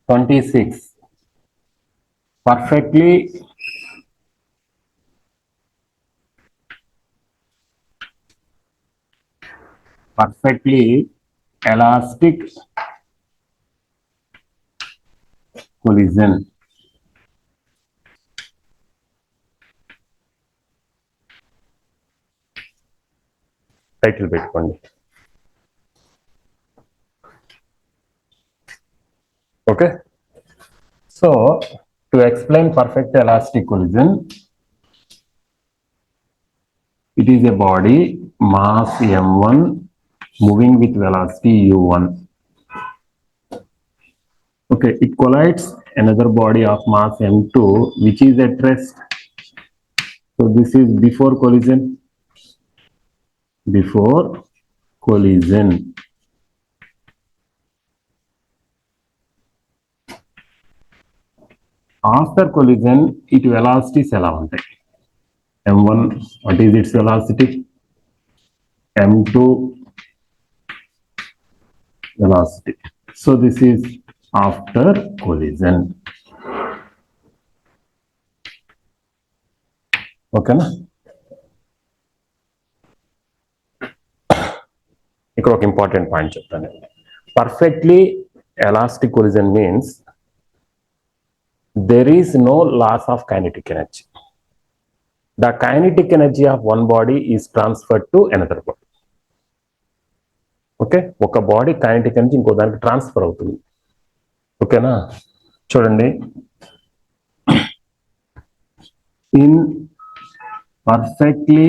26. Perfectly elastic collision. Title పెట్టుకోండి. Okay. So to explain perfect elastic collision, it is a body mass m1 moving with velocity u1. Okay, it collides another body of mass m2 which is at rest. So this is before collision. After collision, it velocities ఎలా ఉంటాయి? m1, what is its velocity? m2 velocity. So this is after collision. Okay na? ఇక్కడ ఒక important point చెప్తాను. Perfectly elastic collision means there is no loss of kinetic energy. The kinetic energy of one body is transferred to another body. Okay, ఒక body kinetic energy ఇంకో దానికి transfer అవుతుంది. ఓకేనా? చూడండి, in perfectly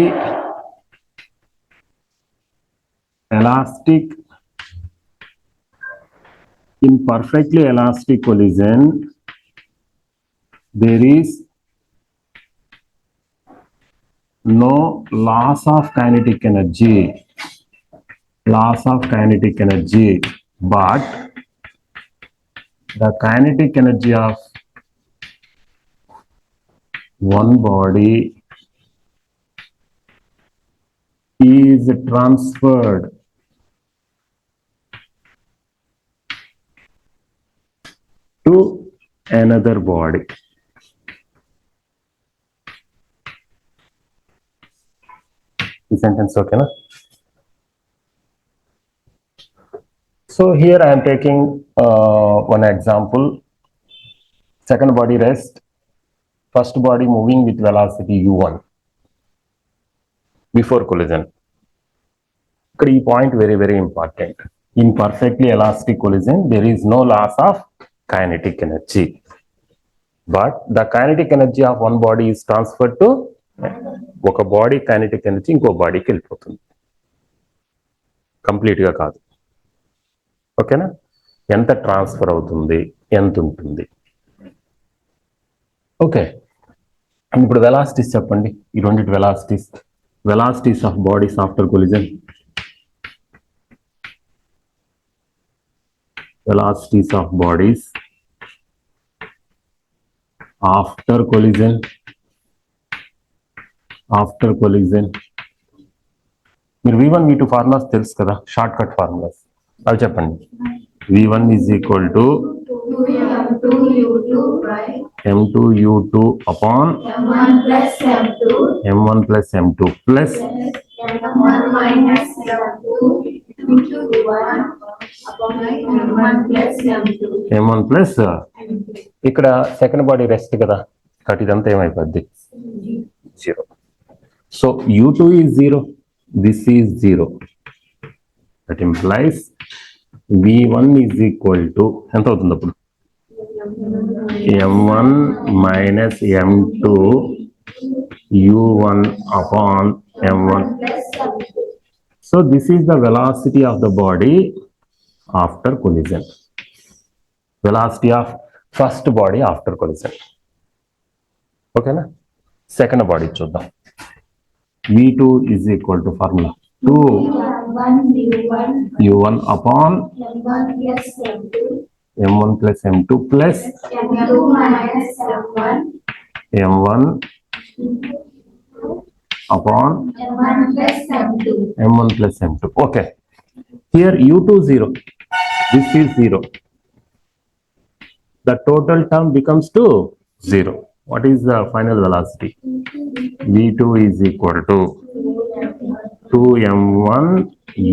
elastic collision, there is no loss of kinetic energy, but the kinetic energy of one body is transferred to another body. The sentence okay na? So here I am taking one example. Second body rest, first body moving with velocity u1 before collision. Key point very very important. In perfectly elastic collision, there is no loss of kinetic energy, but the kinetic energy of one body is transferred to ఒక body kinetic energy ఇంకో బాడీకి వెళ్ళిపోతుంది. కంప్లీట్గా కాదు. ఓకేనా? ఎంత transfer అవుతుంది, ఎంత ఉంటుంది. ఓకే, ఇప్పుడు వెలాసిటీస్ చెప్పండి. ఈ రెండింటి velocities of bodies after collision. Velocities of bodies after collision. మీరు v1 v2 ఫార్ములాస్ తెలుసు కదా, షార్ట్ కట్ ఫార్ములాస్, అవి చెప్పండి. v1 is equal to m2 u2 upon m1 plus m2 plus m1 minus m1 plus ఇక్కడ second body rest కదా, కాబట్టి ఇదంతా ఏమైపోద్ది? 0. So u2 is 0, this is 0. That implies v1 is equal to ఎంత అవుతుంది అప్పుడు? m1 minus m2 u1 upon m1. So this is the velocity of the body after collision. Velocity of first body after collision. Okay na? Second body చూద్దాం. v2 is equal to formula 2 u1 upon m1 plus m2 plus m1 upon m1 plus m2. Okay, here u2 0, this is 0. the total term becomes to 0. What is the final velocity? V2 is equal to 2m1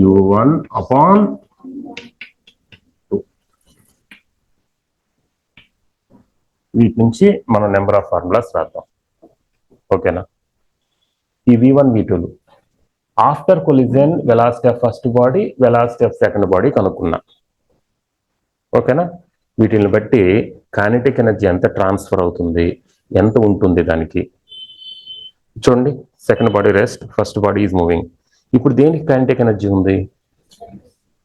u1 upon 2. వీటి నుంచి మనం number of formulas రాద్దాం. ఓకేనా? ఈ v1 v2లు after collision velocity of first body, velocity of second body కనుక్కున్నా. ఓకేనా? వీటిని బట్టి కైనెటిక్ ఎనర్జీ ఎంత ట్రాన్స్ఫర్ అవుతుంది, ఎంత ఉంటుంది దానికి. చూడండి, second body rest, first body is moving. ఇప్పుడు దేనికి కైనెటిక్ ఎనర్జీ ఉంది?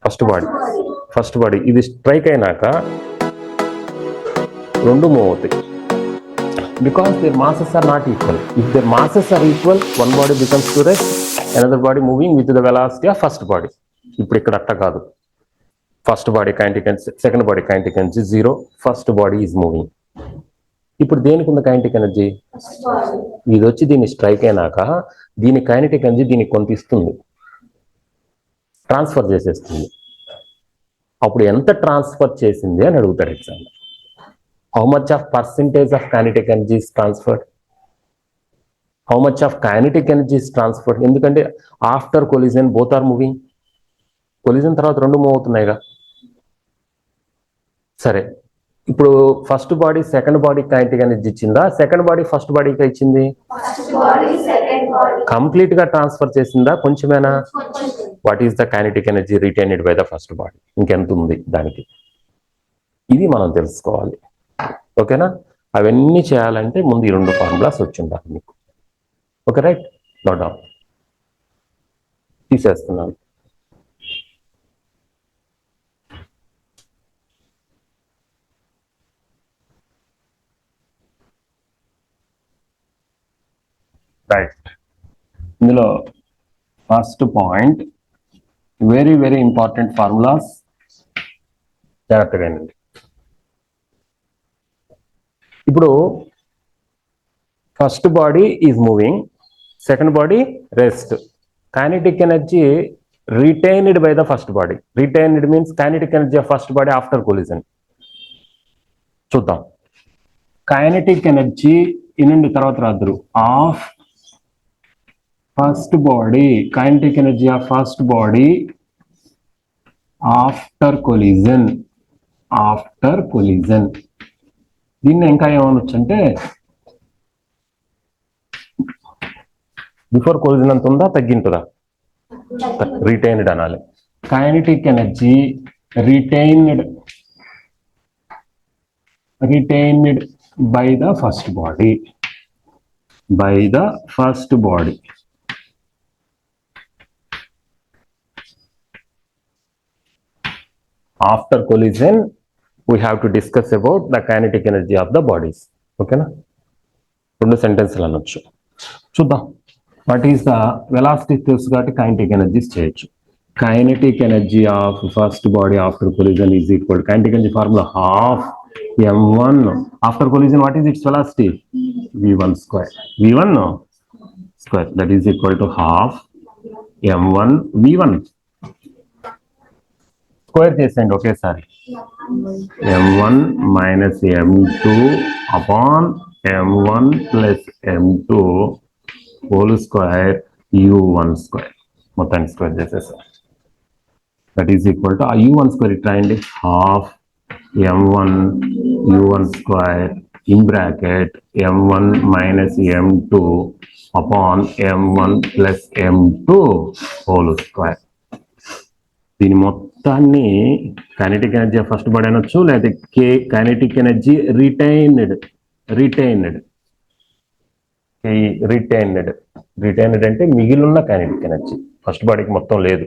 ఫస్ట్ బాడీ ఇది స్ట్రైక్ అయినాక రెండు మూవ్ అవుతాయి. Because their masses are not equal. If their masses are equal, one body becomes to rest, another body moving with the velocity of first body. ఇప్పుడు ఇక్కడ అట్ట కాదు. First body kinetic energy, second body kinetic energy 0, first body is moving. ఇప్పుడు దేనికి ఉంది kinetic energy? ఇది వచ్చి దీన్ని స్ట్రైక్ అయినాక దీని కైనెటిక్ ఎనర్జీ దీనికి కొంత ఇస్తుంది, ట్రాన్స్ఫర్ చేసేస్తుంది. అప్పుడు ఎంత ట్రాన్స్ఫర్ చేసింది అని అడుగుతారు exam. How much of percentage of kinetic energy is transferred? How much of kinetic energy is transferred? ఎందుకంటే after collision both are moving. Collision తర్వాత రెండు మూవ్ అవుతున్నాయిగా. సరే, ఇప్పుడు first body second body kinetic energy ఇచ్చిందా, సెకండ్ బాడీ ఫస్ట్ బాడీకి ఇచ్చింది? Complete గా ట్రాన్స్ఫర్ చేసిందా, కొంచెమేనా? What is the kinetic energy retained by the first body? ఇంకెంత ఉంది దానికి? ఇది మనం తెలుసుకోవాలి. ఓకేనా? అవన్నీ చేయాలంటే ముందు ఈ రెండు ఫార్ములాస్ వచ్చి ఉండాలి మీకు. Okay, right? నోట్ డౌన్ తీసేస్తున్నాను. రైట్, ఇందులో first point very very important formulas, జాగ్రత్తగా వినండి. ఇప్పుడు first body is moving, second body rest. Kinetic energy retained by the first body. Retained means kinetic energy of first body after collision. చూద్దాం. Kinetic energy ఇనండి, తర్వాత రాదురు. Of first body, kinetic energy of first body after collision. దీన్ని ఇంకా ఏమనొచ్చు అంటే before collision అంత ఉందా, తగ్గింటుందా? రిటైన్డ్ అనాలి. Kinetic energy retained by the first body. After collision, we have to discuss about the kinetic energy of the bodies. ఓకేనా? రెండు సెంటెన్స్లు అనొచ్చు. చూద్దాం. వాట్ ఈస్ ద వెలాసిటీ తెలుసు కాబట్టి కైనెటిక్ ఎనర్జీస్ చేయొచ్చు. Kinetic energy of first body after collision is equal kinetic energy formula half m1 after collision. What is it's velocity? v1 square. that is equal to half m1 v1 square చేసేయండి ఒకేసారి. m1 minus m2 upon m1 plus m2 whole square u1 square. మొత్తాన్ని square చేసేసారు. That is equal to ఆ u1 square ఇట్లా అండి, half m1 u1 square in bracket m1 minus m2 upon m1 plus m2 whole square. దీని మొత్తాన్ని kinetic energy first body అనొచ్చు, లేదా kinetic energy retained అంటే మిగిలిన కైనెటిక్ ఎనర్జీ, ఫస్ట్ బాడీకి మొత్తం లేదు,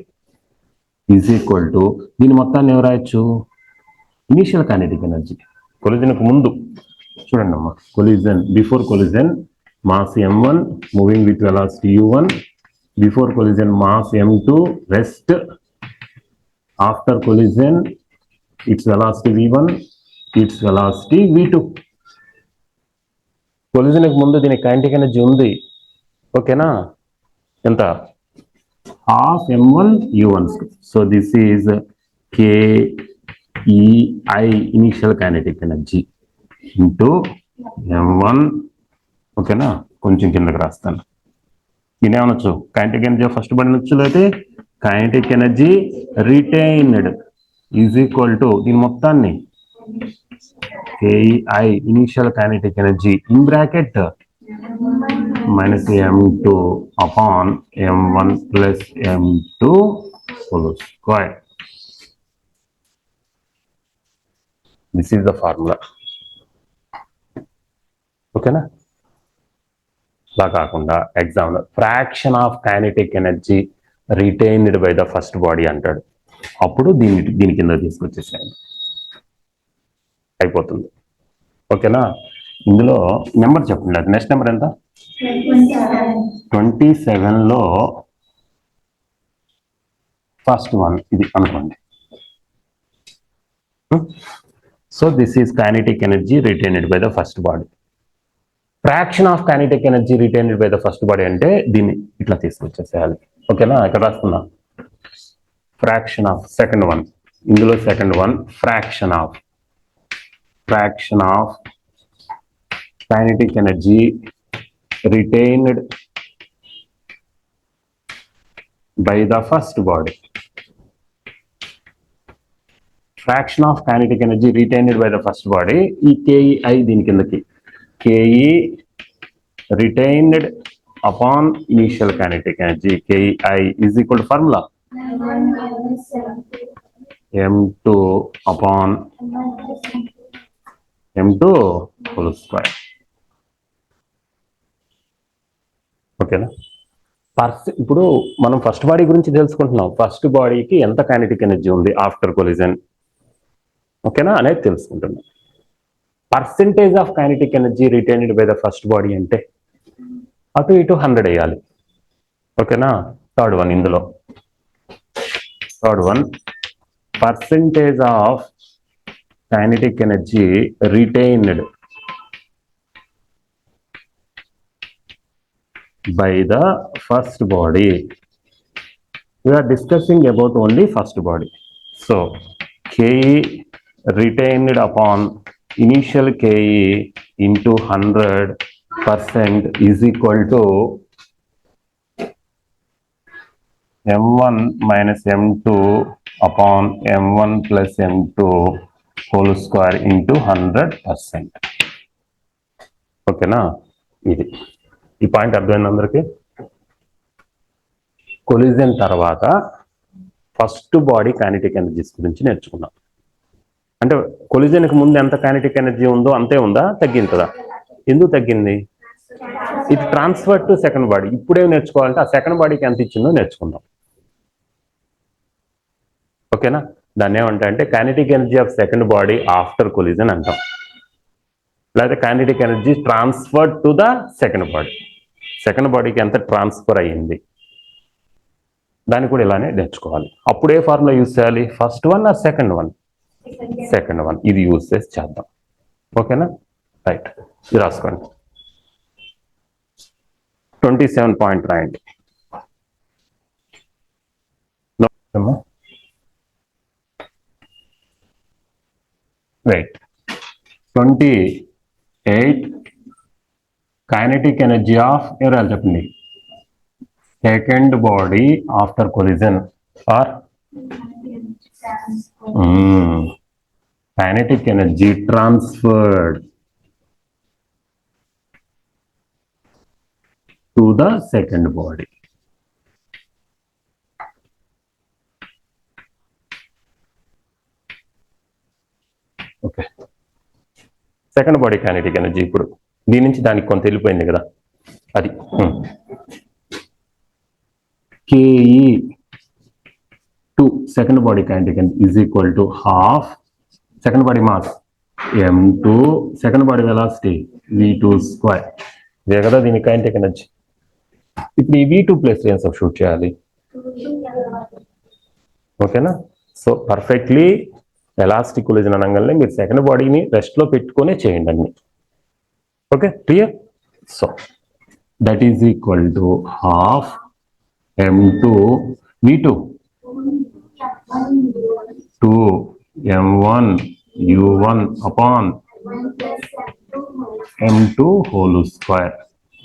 ఈజ్ ఈక్వల్ టు దీని మొత్తాన్ని ఎవరు రాయొచ్చు? ఇనీషియల్ కైనెటిక్ ఎనర్జీ కొలిజన్కు ముందు. చూడండి అమ్మా, collision, before collision mass m1 moving with velocity u1, before collision mass m2 rest, after collision its velocity v1, its velocity v2. collision కి ముందు దీని కైనెటిక్ ఎనర్జీ ఉంది. ఓకేనా? ఎంత? half m1 u1. so this is k EI initial kinetic energy into M1, ఓకేనా, కొంచెం కిందకి రాస్తాను. ఇదేమనొచ్చు, కైనెటిక్ ఎనర్జీ ఫస్ట్ బాడీ అనొచ్చు, లేకపోతే kinetic energy retained is equal to దీని మొత్తాన్ని KEI initial kinetic energy in bracket minus M2 upon M1 plus M2 whole square. This is the formula. ఓకేనా? అలా కాకుండా ఎగ్జామ్లో fraction of kinetic energy retained by the first body అంటాడు, అప్పుడు దీని కింద తీసుకొచ్చేసేయండి, అయిపోతుంది. ఓకేనా? ఇందులో నెంబర్ చెప్పండి, అది నెక్స్ట్ నెంబర్ ఎంత? 27లో ఫస్ట్ వన్ ఇది అనుకోండి. So this is kinetic energy retained by the first body. Fraction of kinetic energy retained by the first body అంటే దీన్ని ఇట్లా తీసుకొచ్చేసేయాలి. ఓకేనా? ఇక్కడ రాస్తున్నా ఫ్రాక్షన్ ఆఫ్ సెకండ్ వన్, ఇందులో second one fraction of kinetic energy retained by the first body. Fraction of kinetic energy retained by the first body, ఈ KEI దీని కిందకి KE retained upon initial kinetic energy, KEI is equal to formula M2 upon M2 whole square. ఓకేనా? ఇప్పుడు మనం first body గురించి తెలుసుకుంటున్నాం. First బాడీకి ఎంత కైనెటిక్ ఎనర్జీ ఉంది ఆఫ్టర్ కొలిజన్, ఓకేనా, అనేది తెలుసుకుంటున్నాం. Percentage of kinetic energy retained by the first body అంటే అటు ఇటు 100 వేయాలి. ఓకేనా? థర్డ్ వన్, ఇందులో third one percentage of kinetic energy retained by the first body. We are discussing about only first body. So KE retained upon initial KE into 100% is equal to M1 minus M2 upon M1 plus M2 whole square into 100%. ఓకేనా? ఇది ఈ point అర్థమైంది అందరికి. Collision తర్వాత first body kinetic energies గురించి నేర్చుకున్నాం. అంటే కొలిజన్కి ముందు ఎంత కైనెటిక్ ఎనర్జీ ఉందో అంతే ఉందా, తగ్గిందా? ఎందుకు తగ్గింది? ఇది ట్రాన్స్ఫర్ టు సెకండ్ బాడీ. ఇప్పుడేం నేర్చుకోవాలంటే ఆ సెకండ్ బాడీకి ఎంత ఇచ్చిందో నేర్చుకుందాం. ఓకేనా? దాన్ని ఏమంటే kinetic energy of second body after collision అంటాం, లేదా kinetic energy transfer to the second body. Second బాడీకి ఎంత ట్రాన్స్ఫర్ అయ్యింది దాన్ని కూడా ఇలానే నేర్చుకోవాలి. అప్పుడు ఏ ఫార్ములా యూజ్ చేయాలి? First one or second one? Second one. ఇది యూజ్ చేసి చేద్దాం. ఓకేనా? రైట్, ఇది రాసుకోండి. 27 పాయింట్ రాయండి. రైట్. 28 కైనెటిక్ ఎనర్జీ ఆఫ్ ఎవరు చెప్పండి, second body after collision or kinetic energy transferred to the second body. Okay, second body kinetic energy ఇప్పుడు దీని నుంచి దానికి కొంత వెళ్ళిపోయింది కదా, అది KE to second body kinetic energy is equal to half second body mass M2 second body velocity V2 square. ఇదే కదా దీని కైనెటిక్ ఎనర్జీ. ఇప్పుడు ఈ V2 ప్లస్ ఏం సబ్స్టిట్యూట్ చేయాలి? ఓకేనా? సో పర్ఫెక్ట్లీ ఎలాస్టిక్ కొలిజన్ అనగానే మీరు సెకండ్ బాడీని రెస్ట్ లో పెట్టుకునే చేయండి అన్ని. Okay, clear? So that is equal to half M2 V2 2 m1 u1 upon m2 whole square.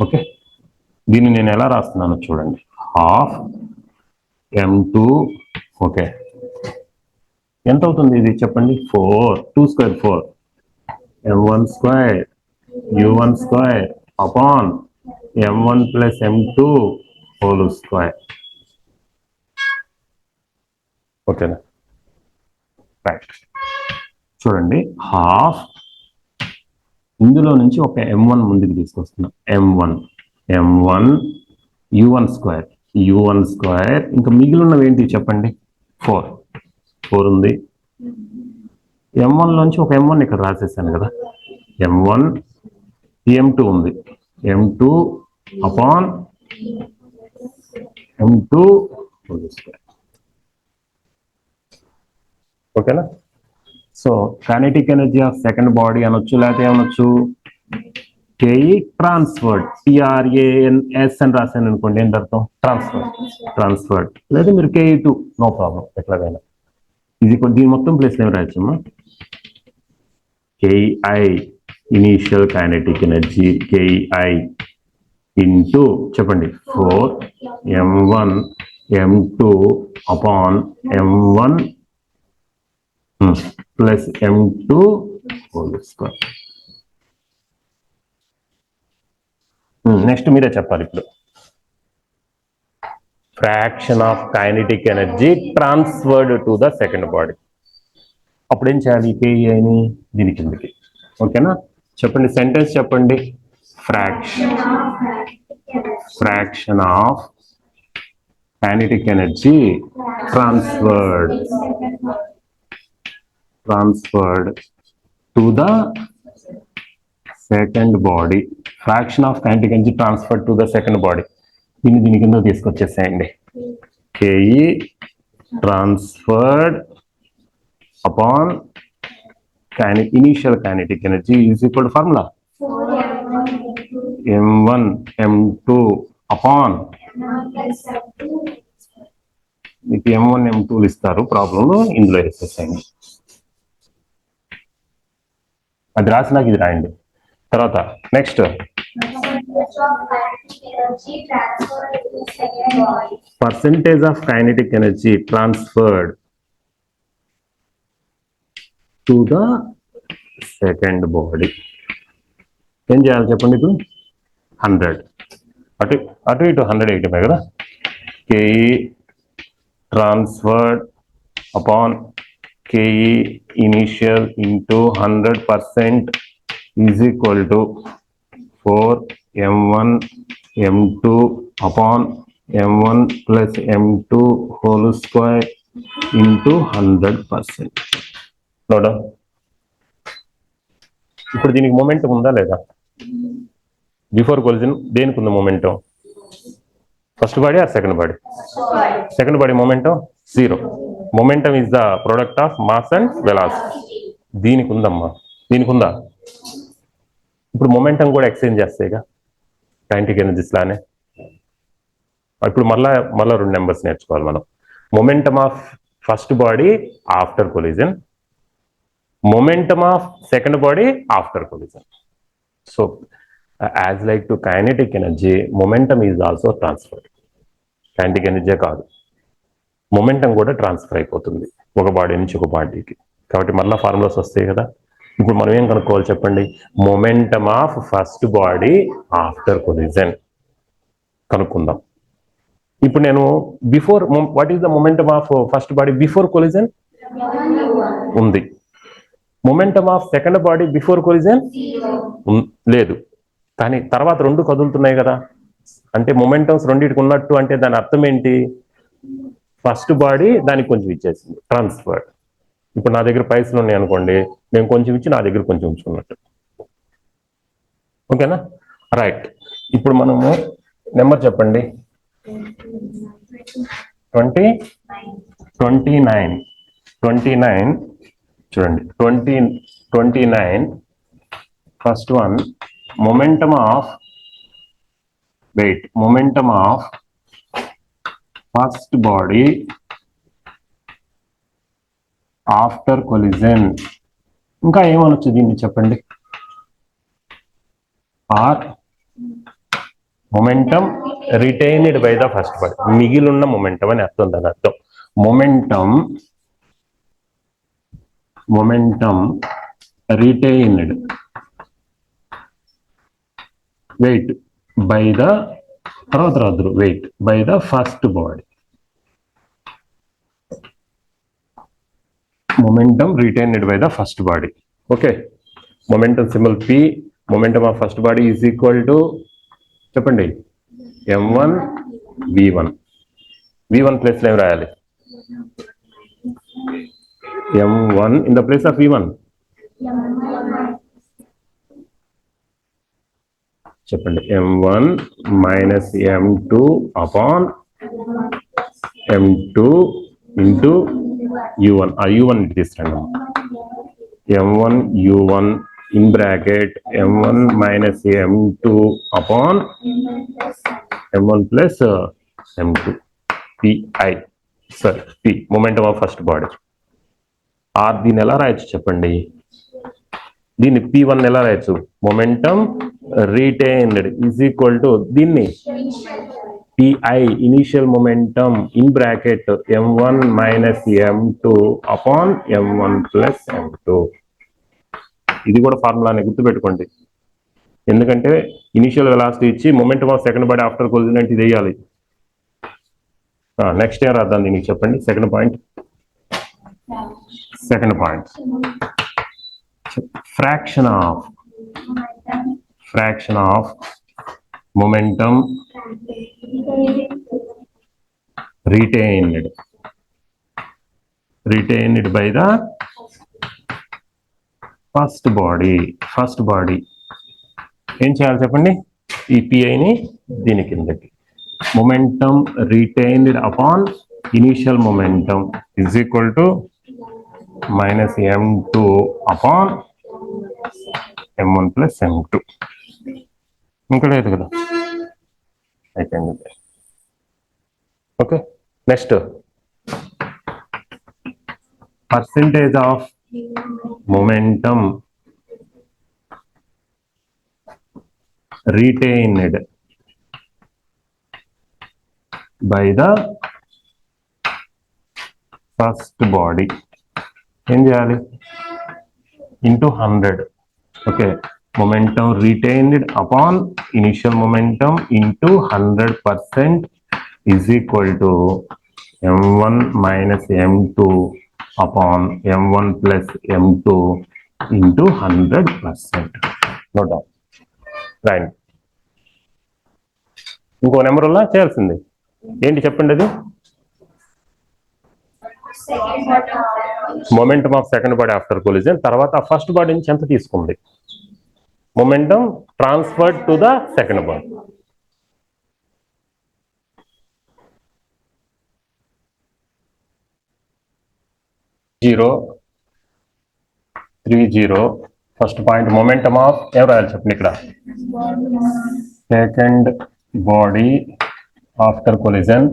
Okay, దీన్ని నేను ఎలా రాస్తున్నాను చూడండి. Half m2. ఓకే, ఎంత అవుతుంది ఇది చెప్పండి? 4, 2 square 4, m1 square u1 square upon m1 plus m2 whole square. ఓకేనా? రైట్, చూడండి. హాఫ్ ఇందులో నుంచి ఒక m1 ముందుకు తీసుకొస్తున్నాం. m1 u1 స్క్వేర్ ఇంకా మిగిలినవి ఏంటి చెప్పండి? 4 ఉంది. m1 లోంచి ఒక m1 ఇక్కడ రాసేసాను కదా. m1 m2 ఉంది. m2 upon m2 whole square. ఓకేనా? So kinetic energy of second body అనొచ్చు, లేకపోతే ఏమనొచ్చు? కేఈ ట్రాన్స్ఫర్డ్, TRANS అని రాశాను అనుకోండి, ఏంటి అర్థం? ట్రాన్స్ఫర్డ్. లేదా మీరు KE2, నో ప్రాబ్లం, ఎట్లాగైనా. ఇది దీని మొత్తం ప్లేస్ ఏమి రాయచ్చమ్మా? KI initial kinetic energy, KI into చెప్పండి 4 m1 m2 upon m1 plus m2 whole square. Next మీరే చెప్పాలి ఇప్పుడు. Fraction of kinetic energy transferred to the second body. అప్పుడు ఏం చేయాలి? KEIని దీని కిందకి. ఓకేనా? చెప్పండి, సెంటెన్స్ చెప్పండి. Fraction of kinetic energy transferred to the second body. Fraction of kinetic energy transferred to the second body. దీని కింద తీసుకొచ్చేసేయండి. KE transferred upon initial kinetic energy is equal to formula m1 m2 upon మీకు m1 m2 ఇస్తారు ప్రాబ్లంలో, ఇందులో వేసేసేయండి. అది రాసినాక ఇది రాయండి. తర్వాత next percentage of kinetic energy transferred to the second body. ఏం చేయాలి చెప్పండి ఇప్పుడు? 100 అటు ఇటు 100 వేయటమే కదా. KE transferred upon KE initial into 100% is equal to 4 m1 m2 upon m1 plus m2 whole square into 100%. నోడా, ఇప్పుడు దీనికి మొమెంటం ఉందా లేదా? బిఫోర్ కొలిజన్ దేనికి ఉంది momentum? First body or second body? Second body momentum 0. Momentum is the product of mass and velocity. దీనికి ఉందమ్మా, దీనికి ఉందా? ఇప్పుడు మొమెంటం కూడా ఎక్స్చేంజ్ చేస్తాయిగా కైనెటిక్ ఎనర్జీస్ లానే. ఇప్పుడు మళ్ళా 2 నెంబర్స్ నేర్చుకోవాలి మనం. Momentum of first body after collision, momentum of second body after collision. So as like to kinetic energy, momentum is also transferred. Kinetic energy కాదు, మొమెంటం కూడా ట్రాన్స్ఫర్ అయిపోతుంది ఒక బాడీ నుంచి ఒక బాడీకి. కాబట్టి మళ్ళీ ఫార్ములాస్ వస్తాయి కదా. ఇప్పుడు మనం ఏం కనుక్కోవాలి చెప్పండి? Momentum of first body after collision కనుక్కుందాం. ఇప్పుడు నేను before, what is the momentum of first body before collision ఉంది. Momentum of second body before collision లేదు. కానీ తర్వాత 2 కదులుతున్నాయి కదా, అంటే మొమెంటమ్స్ రెండింటికి ఉన్నట్టు. అంటే దాని అర్థం ఏంటి? ఫస్ట్ బాడీ దానికి కొంచెం ఇచ్చేసింది, ట్రాన్స్ఫర్డ్. ఇప్పుడు నా దగ్గర పైసలు ఉన్నాయి అనుకోండి, నేను కొంచెం ఇచ్చి నా దగ్గర కొంచెం ఉంచుకున్నట్టు. ఓకేనా? రైట్. ఇప్పుడు మనము నెంబర్ చెప్పండి. 29 చూడండి. 29 first one, momentum of first body after collision. ఇంకా ఏమనొచ్చు దీన్ని చెప్పండి? Or momentum retained by the first body. మిగిలిన్న మొమెంటం అని అర్థం. దాని అర్థం momentum retained wait by the తర్వాత రాదురు wait by the first body. Momentum retained by the first body. Okay, momentum symbol P. Momentum of first body is equal to చెప్పండి m1 v1. v1 place లో ఏం రాయాలి? m1 in the place of v1. చెప్పండి m1 minus m2 upon m2 into u1. ఆ u1 ఇటు తీసుకురండి. m1 u1 in bracket m1 minus m2 upon m1 plus m2 pi. sorry, p momentum of first body. r దీన్ని ఎలా రాయొచ్చు చెప్పండి? దీన్ని p1 ఎలా రాయొచ్చు? momentum retained is equal to దీన్ని pi initial momentum in bracket m1 minus m2 upon m1 plus m2. ఇది కూడా ఫార్ములానే గుర్తుపెట్టుకోండి. ఎందుకంటే ఇనిషియల్ వెలాసిటీ ఇచ్చి momentum of second body after collision అంటే ఇది వేయాలి. నెక్స్ట్ ఇయర్ రాద్దాం దీనికి. చెప్పండి second point. Fraction of momentum retained by the first body. ఏం చేయాలి చెప్పండి? ఈ పిఐని దీని కిందకి. Momentum retained upon initial momentum is equal to minus m2 upon m1 plus m2. ఇంకా లేదు కదా? అయిపోయింది. Okay, next percentage of momentum retained by the first body. ఏం చేయాలి? into 100. Okay, momentum retained upon initial momentum into 100% is equal to m1 minus m2 upon m1 plus m2 into 100%. Note down. Right, ఇంకో number వల్ల చేయాల్సింది ఏంటి చెప్పండి? అది momentum of second body after collision. తర్వాత first body నుంచి ఎంత తీసుకుంది? Momentum transferred to the second body. Zero 30. First point momentum of ఏం రాయాలి చెప్పండి ఇక్కడ? Second body after collision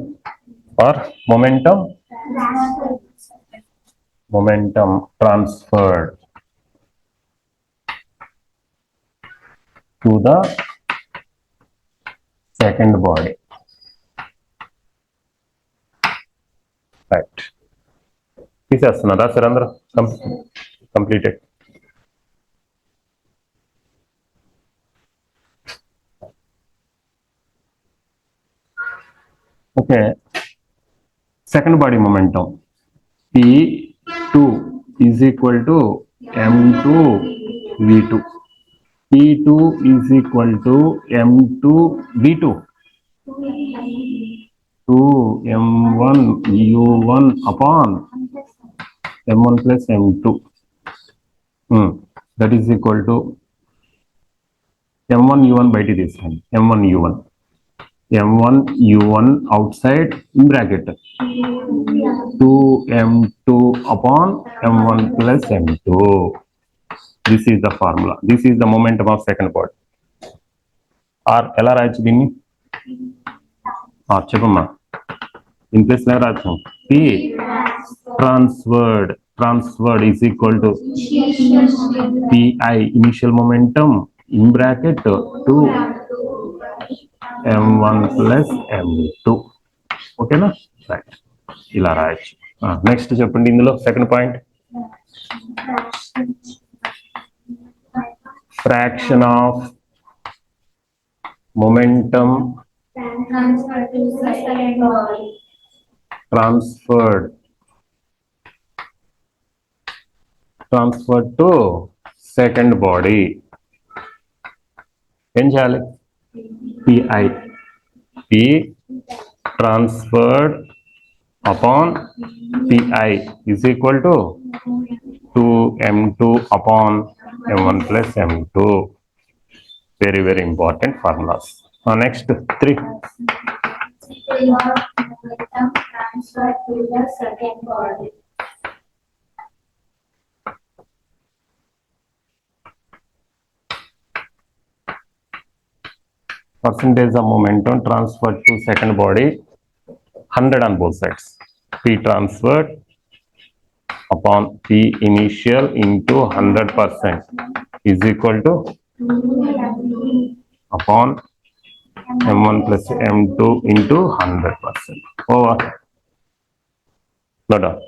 or momentum transferred to the second body. Right, తీసేస్తున్నారా sir అందరూ? Completed. Okay, second body momentum P2 is equal to m2 v2. P2 is equal to m2 v2 2m1 u1 upon m1 plus m2. That is equal to m1 u1 బయట తీసుకోండి. m1 u1 outside in bracket 2m2 upon m1 plus m2. This is the formula. This is the momentum of second body. R ఎలా రాయొచ్చు దీన్ని? చెప్పమ్మా. In place లో రాయొచ్చు P transferred transferred is equal to pi initial momentum in bracket to m1 plus m2. ఓకేనా right ఇలా రాయొచ్చు next చెప్పండి ఇందులో second point fraction of momentum transferred to second body ఏం చేయాలి pi p transferred upon pi is equal to 2m2 upon m1 plus m2. Very, very important formulas. Next, 3. Momentum transferred to the second body. Percentage of momentum transferred to second body, 100 on both sides. P transferred upon P initial into 100% is equal to upon m1 plus m2 into 100%. Over. Not done.